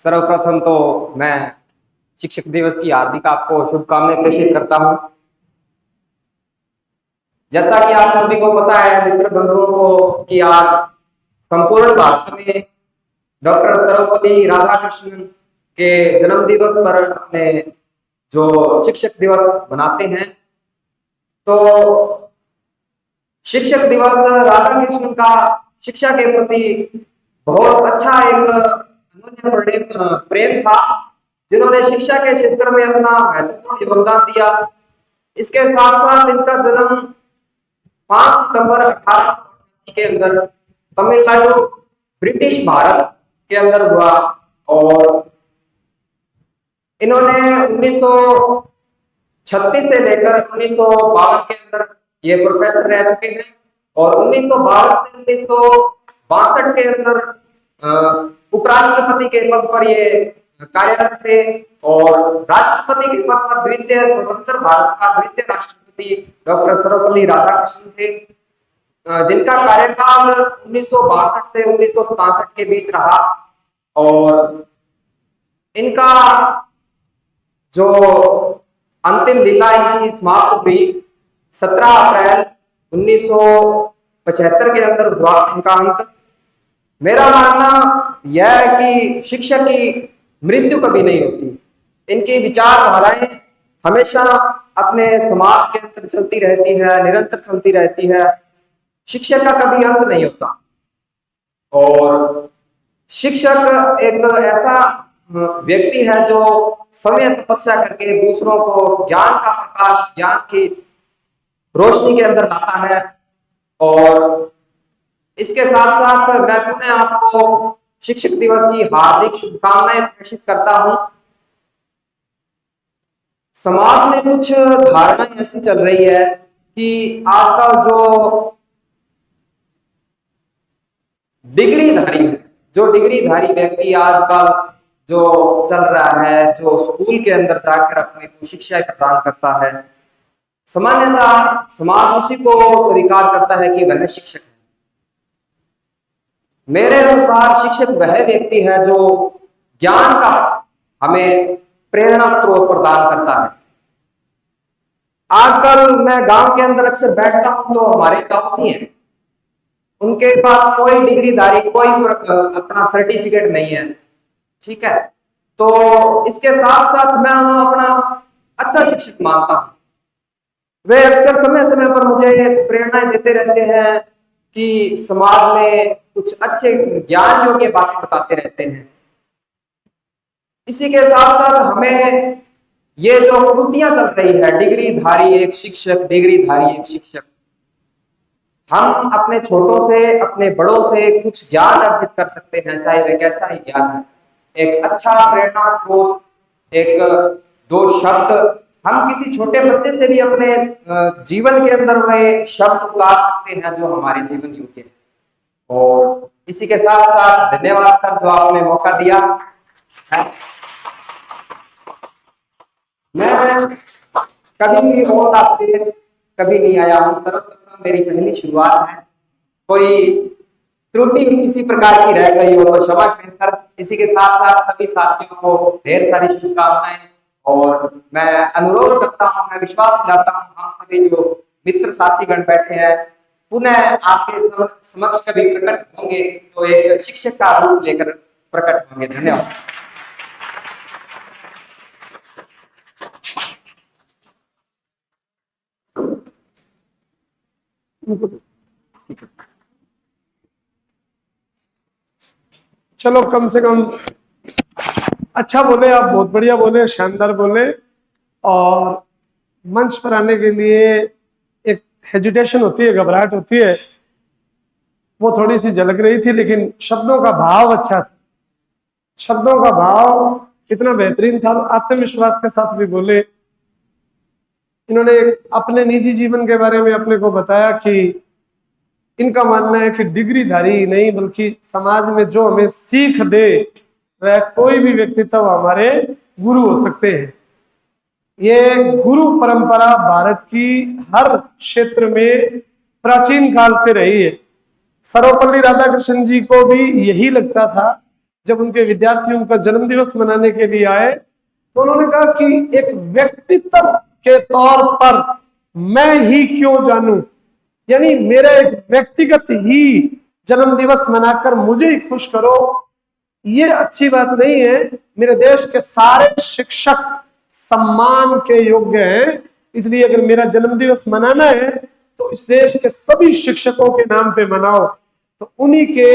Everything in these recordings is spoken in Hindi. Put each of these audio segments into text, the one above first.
सर्वप्रथम तो मैं शिक्षक दिवस की हार्दिक आपको शुभकामनाएं प्रेषित करता हूं। जैसा कि आप सभी को पता है मित्र बंधुओं को कि आज संपूर्ण भारत में डॉक्टर सर्वपल्ली राधाकृष्णन के जन्म दिवस पर अपने जो शिक्षक दिवस मनाते हैं। तो शिक्षक दिवस राधाकृष्णन का शिक्षा के प्रति बहुत अच्छा एक अनन्य प्रेम था, जिन्होंने शिक्षा के क्षेत्र में अपना महत्वपूर्ण योगदान दिया। इसके साथ साथ इनका जन्म 5 सितंबर 1888 के अंदर तमिलनाडु ब्रिटिश भारत के अंदर हुआ और इन्होंने 1936 से लेकर 1952 के अंदर ये प्रोफेसर रह चुके हैं और 1952 से 1962 के अंदर उपराष्ट्रपति के पद पर ये कार्यरत थे और राष्ट्रपति के पद पर द्वितीय स्वतंत्र भारत का द्वितीय राष्ट्रपति डॉक्टर सर्वपल्ली राधाकृष्णन थे, जिनका कार्यकाल 1962 से 1967 के बीच रहा। और इनका जो अंतिम लीला इनकी समाप्त हुई 17 अप्रैल 1975 के अंदर हुआ इनका अंत। मेरा मानना यह है कि शिक्षक की मृत्यु कभी नहीं होती। इनकी विचारधाराएं हमेशा अपने समाज के अंदर चलती रहती है, निरंतर चलती रहती है। शिक्षक का कभी अंत नहीं होता और शिक्षक एक ऐसा व्यक्ति है जो समय तपस्या करके दूसरों को ज्ञान का प्रकाश, ज्ञान की रोशनी के अंदर लाता है। और इसके साथ साथ मैं पुनः आपको शिक्षक दिवस की हार्दिक शुभकामनाएं प्रेषित करता हूं। समाज में कुछ धारणाएं ऐसी चल रही है कि आजकल जो डिग्रीधारी व्यक्ति आजकल जो चल रहा है, जो स्कूल के अंदर जाकर अपने को शिक्षा प्रदान करता है, सामान्यतः समाज उसी को स्वीकार करता है कि वह शिक्षक है। मेरे अनुसार शिक्षक वह व्यक्ति है जो ज्ञान का हमें प्रेरणा स्रोत प्रदान करता है। आजकल मैं गांव के अंदर अक्सर बैठता हूं तो हमारे ताऊजी हैं, उनके पास कोई डिग्रीधारी, कोई अपना सर्टिफिकेट नहीं है, ठीक है। तो इसके साथ साथ मैं अपना अच्छा शिक्षक मानता हूं। वे अक्सर समय समय पर मुझे प्रेरणाएं देते रहते हैं कि समाज में कुछ अच्छे ज्ञान योग्य बातें बताते रहते हैं। इसी के साथ साथ हमें ये जो कृतियां चल रही है, डिग्रीधारी एक शिक्षक, हम अपने छोटों से, अपने बड़ों से कुछ ज्ञान अर्जित कर सकते हैं, चाहे वह कैसा ही ज्ञान है। एक अच्छा प्रेरणा स्रोत, एक दो शब्द, हम किसी छोटे बच्चे से भी अपने जीवन के अंदर वह शब्द उतार सकते हैं जो हमारे जीवन योग्य है। और इसी के साथ साथ धन्यवाद सर जो आपने मौका दिया है। मैं कभी भी ऑन स्टेज कभी नहीं आया हूँ, सर्वप्रथम मेरी पहली शुरुआत है। कोई त्रुटि किसी प्रकार की रह गई हो तो क्षमा करें सर। इसी के साथ साथ सभी साथियों को ढेर सारी शुभकामनाएं और मैं अनुरोध करता हूं, मैं विश्वास दिलाता हूं हम सभी जो मित्र साथीगण बैठे हैं पुनः आपके समक्ष कभी प्रकट होंगे तो एक शिक्षक का रूप लेकर प्रकट होंगे। धन्यवाद। चलो, कम से कम अच्छा बोले आप, बहुत बढ़िया बोले, शानदार बोले। और मंच पर आने के लिए एक हेजिटेशन होती है, घबराहट होती है, वो थोड़ी सी झलक रही थी, लेकिन शब्दों का भाव अच्छा था, शब्दों का भाव इतना बेहतरीन था। आत्मविश्वास के साथ भी बोले। इन्होंने अपने निजी जीवन के बारे में अपने को बताया कि इनका मानना है कि डिग्रीधारी नहीं बल्कि समाज में जो हमें सीख दे वह कोई भी व्यक्तित्व हमारे गुरु हो सकते हैं। ये गुरु परंपरा भारत की हर क्षेत्र में प्राचीन काल से रही है। सर्वपल्ली राधाकृष्णन जी को भी यही लगता था जब उनके विद्यार्थी उनका जन्म दिवस मनाने के लिए आए तो उन्होंने कहा कि एक व्यक्तित्व के तौर पर मैं ही क्यों जानूं, यानी मेरा एक व्यक्तिगत ही जन्म दिवस मनाकर मुझे ही खुश करो, ये अच्छी बात नहीं है। मेरे देश के सारे शिक्षक सम्मान के योग्य हैं, इसलिए अगर मेरा जन्म दिवस मनाना है तो इस देश के सभी शिक्षकों के नाम पे मनाओ। तो उन्हीं के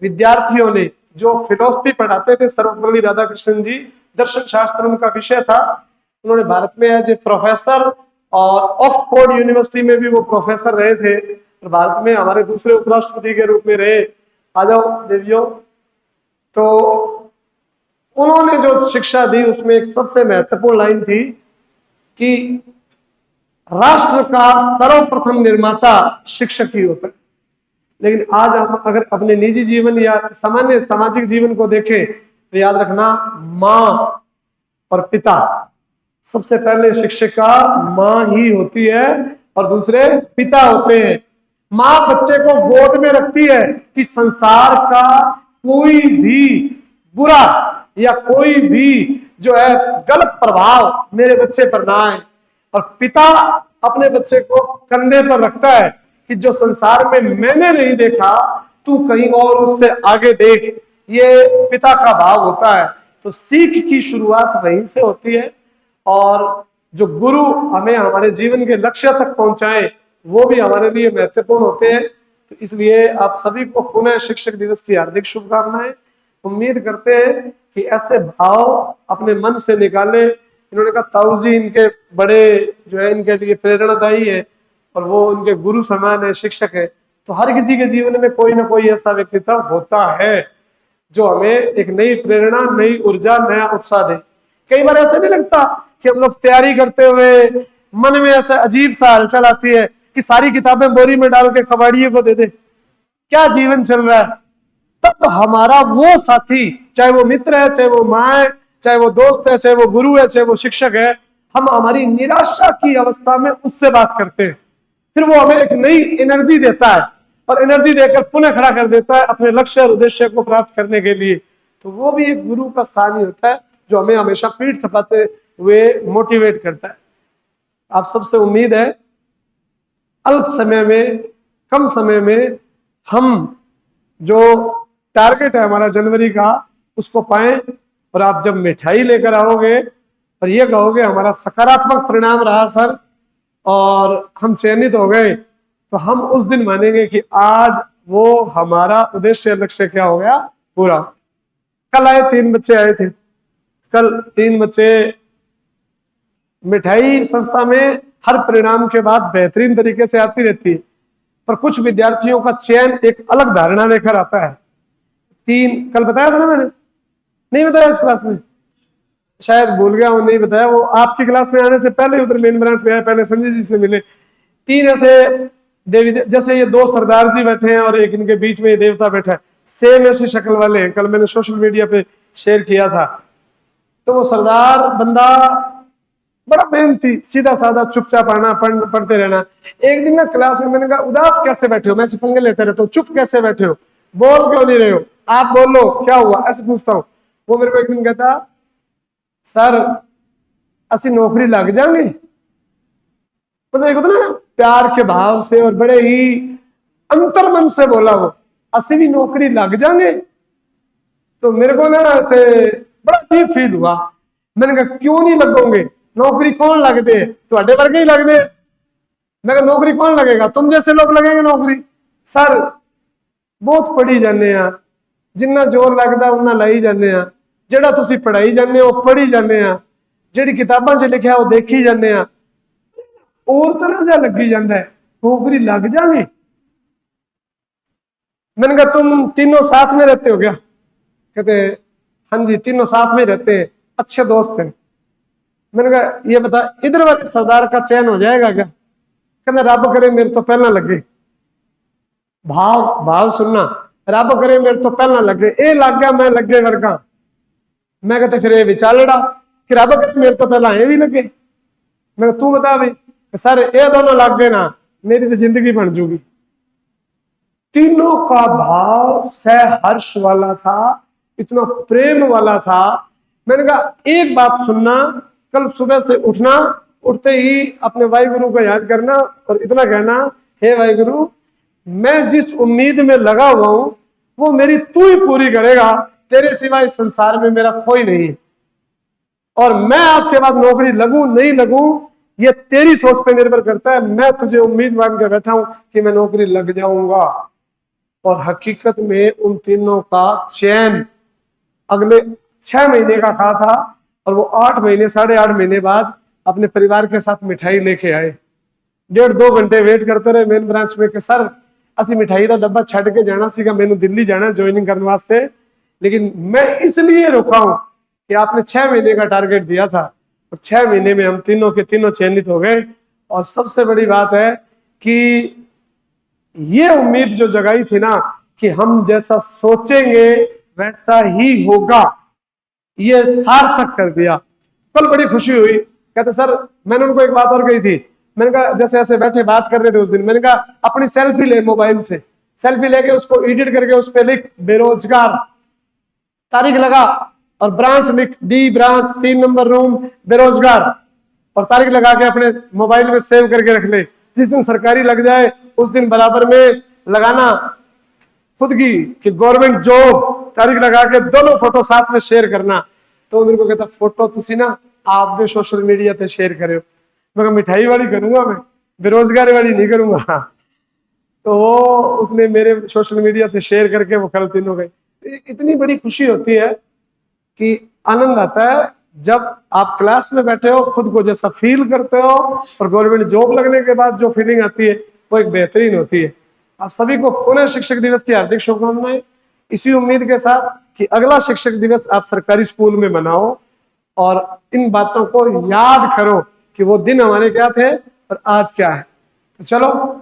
विद्यार्थियों ने जो फिलोसफी पढ़ाते थे, सर्वपल्ली राधाकृष्णन जी, दर्शन शास्त्र उनका विषय था, उन्होंने भारत में एज ए प्रोफेसर और ऑक्सफोर्ड यूनिवर्सिटी में भी वो प्रोफेसर रहे थे और भारत में हमारे दूसरे उपराष्ट्रपति के रूप में रहे। आ जाओ देवियों। तो उन्होंने जो शिक्षा दी उसमें एक सबसे महत्वपूर्ण लाइन थी कि राष्ट्र का सर्वप्रथम निर्माता शिक्षक ही होता है। लेकिन आज हम अगर अपने निजी जीवन या सामान्य सामाजिक जीवन को देखें तो याद रखना, माँ और पिता, सबसे पहले शिक्षिका माँ ही होती है और दूसरे पिता होते हैं। माँ बच्चे को गोद में रखती है कि संसार का कोई भी बुरा या कोई भी जो है गलत प्रभाव मेरे बच्चे पर ना आए, और पिता अपने बच्चे को कंधे पर रखता है कि जो संसार में मैंने नहीं देखा तू कहीं और उससे आगे देख, ये पिता का भाव होता है। तो सीख की शुरुआत वहीं से होती है और जो गुरु हमें हमारे जीवन के लक्ष्य तक पहुंचाए वो भी हमारे लिए महत्वपूर्ण होते हैं। तो इसलिए आप सभी को पुनः शिक्षक दिवस की हार्दिक शुभकामनाएं। उम्मीद करते हैं कि ऐसे भाव अपने मन से निकाले। इन्होंने कहा ताऊ जी इनके बड़े जो है इनके लिए प्रेरणादायी है और वो उनके गुरु समान है, शिक्षक है। तो हर किसी के जीवन में कोई ना कोई ऐसा व्यक्तित्व होता है जो हमें एक नई प्रेरणा, नई ऊर्जा, नया उत्साह दे। कई बार ऐसा नहीं लगता कि हम लोग तैयारी करते हुए मन में ऐसा अजीब सा हलचल आती है कि सारी किताबें बोरी में डाल के कबाड़ियों को दे दे, क्या जीवन चल रहा है। तब तो हमारा वो साथी, चाहे वो मित्र है, चाहे वो माँ है, चाहे वो दोस्त है, चाहे वो गुरु है, चाहे वो शिक्षक है, हम हमारी निराशा की अवस्था में उससे बात करते हैं, फिर वो हमें एक नई एनर्जी देता है और एनर्जी देकर पुनः खड़ा कर देता है अपने लक्ष्य और उद्देश्य को प्राप्त करने के लिए। तो वो भी एक गुरु का स्थान ही होता है जो हमें हमेशा पीठ थपाते हुए मोटिवेट करता है। आप सबसे उम्मीद है अल्प समय में, कम समय में हम जो टारगेट है हमारा जनवरी का उसको पाएं, और आप जब मिठाई लेकर आओगे और ये कहोगे हमारा सकारात्मक परिणाम रहा सर और हम चयनित हो गए, तो हम उस दिन मानेंगे कि आज वो हमारा उद्देश्य लक्ष्य क्या हो गया पूरा। कल आए 3 बच्चे आए थे, कल 3 बच्चे मिठाई संस्था में हर परिणाम के बाद बेहतरीन तरीके से आती रहती है, पर कुछ विद्यार्थियों का चयन एक अलग धारणा लेकर आता है। 3 कल बताया था ना मैंने, नहीं बताया इस क्लास में, शायद भूल गया, वो नहीं बताया। वो आपकी क्लास में आने से पहले उधर मेन ब्रांच में आए, पहले संजय जी से मिले। 3 ऐसे देवी, जैसे ये 2 सरदार जी बैठे हैं और एक इनके बीच में ये देवता बैठा है, सेम ऐसी शक्ल वाले हैं। कल मैंने सोशल मीडिया पे शेयर किया था। तो वो सरदार बंदा बड़ा मेहनती, सीधा साधा, चुपचाप आना, पढ़ते रहना। एक दिन ना क्लास में मैंने कहा उदास कैसे बैठे हो, मैं ऐसे पंगे लेते रहता हूँ, चुप कैसे बैठे हो, बोल क्यों नहीं रहे हो, आप बोलो क्या हुआ, ऐसे पूछता हूँ। वो मेरे को एक दिन कहता सर असि नौकरी लग जाएंगे, मतलब एक होता ना प्यार के भाव से और बड़े ही अंतर्मन से बोला वो, असि भी नौकरी लग जाएंगे। तो मेरे को ना ऐसे बड़ा अजीब फील हुआ। मैंने कहा क्यों नहीं लगोगे, नौकरी कौन लगते, ਤੁਹਾਡੇ वर्गे ही लगते। मैं कहा नौकरी कौन लगेगा, तुम जैसे लोग लगेंगे नौकरी। सर बहुत पढ़ी जाने आ, जिन्ना जोर लगता उन्ना लाई जाने आ, ਜਿਹੜਾ ਤੁਸੀਂ पढ़ाई जाने हो पढ़ी जाने आ, ਜਿਹੜੀ किताबां 'ਚ लिखा वो देखी जाने आ, और तरह जा लगी जाता है, नौकरी लग जाएंगे। मैंने कहा तुम तीनों साथ में रहते हो क्या, कहते हाँ जी तीनों साथ में रहते हैं, अच्छे दोस्त हैं। मैंने कहा ये बता इधर वाले सरदार का चयन हो जाएगा क्या, कहते रब करे मेरे तो पहला लगे। भाव सुनना, रब करे मेरे तो पहला लगे, ये लग गया मैं लगे वर्गा। मैं कहते फिर ये विचालड़ा कि रब करे मेरे तो पहला ये भी लगे। मैं तू बता भाई, सर ये दोनों लग गए ना मेरी तो जिंदगी बन जूगी। तीनों का भाव सहर्ष वाला था इतना प्रेम वाला था। मैंने कहा एक बात सुनना, कल सुबह से उठना, उठते ही अपने वाहिगुरु को याद करना और इतना कहना, हे वाहिगुरु, मैं जिस उम्मीद में लगा हुआ हूं वो मेरी तू ही पूरी करेगा, तेरे सिवा इस संसार में मेरा कोई नहीं है। और मैं आज के बाद नौकरी लगूं नहीं लगूं ये तेरी सोच पे निर्भर करता है। मैं तुझे उम्मीद मान कर बैठा हूं कि मैं नौकरी लग जाऊंगा। और हकीकत में उन तीनों का चैन अगले 6 महीने का कहा था, और वो 8 महीने 8.5 महीने बाद अपने परिवार के साथ मिठाई लेके आए। 1.5-2 घंटे वेट करते रहे मेन ब्रांच में कि सर असि मिठाई का डब्बा छड़ के जाना सीगा, मैंने दिल्ली जाना ज्वाइनिंग करने वास्ते, लेकिन मैं इसलिए रुका हूं कि आपने 6 महीने का टारगेट दिया था। और 6 महीने में हम तीनों के तीनों चयनित हो गए। और सबसे बड़ी बात है कि ये उम्मीद जो जगाई थी ना कि हम जैसा सोचेंगे वैसा ही होगा, ये सार्थक कर दिया। कल बड़ी खुशी हुई। कहते सर, मैंने उनको एक बात और कही थी। मैंने कहा जैसे ऐसे बैठे बात कर रहे थे उस दिन, मैंने कहा अपनी सेल्फी ले, मोबाइल से सेल्फी लेके उसको एडिट करके उस पर लिख बेरोजगार, तारीख लगा और ब्रांच लिख, डी ब्रांच 3 नंबर रूम बेरोजगार, और तारीख लगा के अपने मोबाइल में सेव करके रख ले। जिस दिन सरकारी लग जाए उस दिन बराबर में लगाना खुद की कि गवर्नमेंट जॉब, तारीख लगा के दोनों फोटो साथ में शेयर करना। तो मेरे को कहता फोटो तुसी ना आप भी सोशल मीडिया पे शेयर करो। मैं मिठाई वाली करूंगा, मैं बेरोजगारी वाली नहीं करूंगा। तो उसने मेरे सोशल मीडिया से शेयर करके वो कल तीनों गए। इतनी बड़ी खुशी होती है कि आनंद आता है जब आप क्लास में बैठे हो, खुद को जैसा फील करते हो, और गवर्नमेंट जॉब लगने के बाद जो फीलिंग आती है वो एक बेहतरीन होती है। आप सभी को पुनः शिक्षक दिवस की हार्दिक शुभकामनाएं, इसी उम्मीद के साथ कि अगला शिक्षक दिवस आप सरकारी स्कूल में मनाओ और इन बातों को याद करो कि वो दिन हमारे क्या थे और आज क्या है। तो चलो